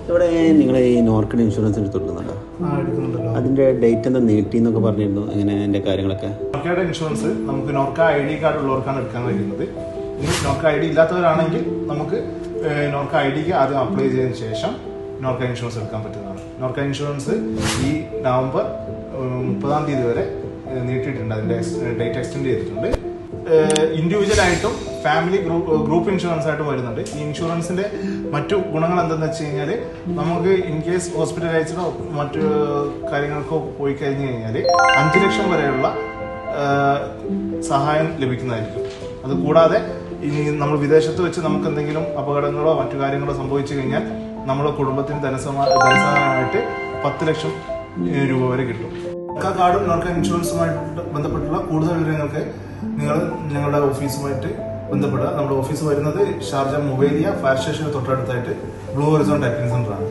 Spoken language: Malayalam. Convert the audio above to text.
ഇവിടെ നിങ്ങൾ ഈ നോർക്കഡ് ഇൻഷുറൻസ് എടുത്തിട്ടുണ്ടോ? അതിന്റെ ഡേറ്റ് എന്താ നീട്ടി എന്നൊക്കെ പറഞ്ഞിരുന്നു. എങ്ങനെ അതിന്റെ കാര്യങ്ങളൊക്കെ? നോർക്കയുടെ ഇൻഷുറൻസ് നമുക്ക് നോർക്ക ID കാർഡ് ഉള്ളവർക്കാണ് എടുക്കാൻ കഴിയുന്നത്. ഇനി നോർക്ക ID ഇല്ലാത്തവരാണെങ്കിൽ നമുക്ക് നോർക്ക IDക്ക് ആദ്യം അപ്ലൈ ചെയ്തതിനു ശേഷം നോർക്ക ഇൻഷുറൻസ് എടുക്കാൻ പറ്റുന്നതാണ്. നോർക്ക ഇൻഷുറൻസ് ഈ നവംബർ 30 വരെ നീട്ടിയിട്ടുണ്ട്. അതിന്റെ ഡേറ്റ് എക്സ്റ്റെൻഡ് ചെയ്തിട്ടുണ്ട്. ഇൻഡിവിജ്വൽ ആയിട്ടും ഫാമിലി ഗ്രൂപ്പ് ഇൻഷുറൻസ് ആയിട്ടും വരുന്നുണ്ട്. ഈ ഇൻഷുറൻസിന്റെ മറ്റു ഗുണങ്ങൾ എന്തെന്ന് വെച്ച് കഴിഞ്ഞാൽ നമുക്ക് ഇൻ കേസ് ഹോസ്പിറ്റലൈസ്ഡോ മറ്റു കാര്യങ്ങൾക്കോ പോയി കഴിഞ്ഞു കഴിഞ്ഞാൽ 5 ലക്ഷം വരെയുള്ള സഹായം ലഭിക്കുന്നതായിരിക്കും. അതുകൂടാതെ ഇനി നമ്മൾ വിദേശത്ത് വെച്ച് നമുക്ക് എന്തെങ്കിലും അപകടങ്ങളോ മറ്റു കാര്യങ്ങളോ സംഭവിച്ചു കഴിഞ്ഞാൽ നമ്മുടെ കുടുംബത്തിന് ധനസഹായമായിട്ട് 10 ലക്ഷം രൂപ വരെ കിട്ടും. നോർക്ക കാർഡും നോർക്ക ഇൻഷുറൻസുമായിട്ട് ബന്ധപ്പെട്ടുള്ള കൂടുതൽ വിവരങ്ങൾക്ക് നിങ്ങൾ ഞങ്ങളുടെ ഓഫീസുമായിട്ട് ബന്ധപ്പെടുക. നമ്മുടെ ഓഫീസ് വരുന്നത് ഷാർജ മൊബൈലിയ ഫയർ സ്റ്റേഷന് തൊട്ടടുത്തായിട്ട് ബ്ലൂ ഹൊറിസോൺ ടൈപ്പിംഗ് സെന്റർ ആണ്.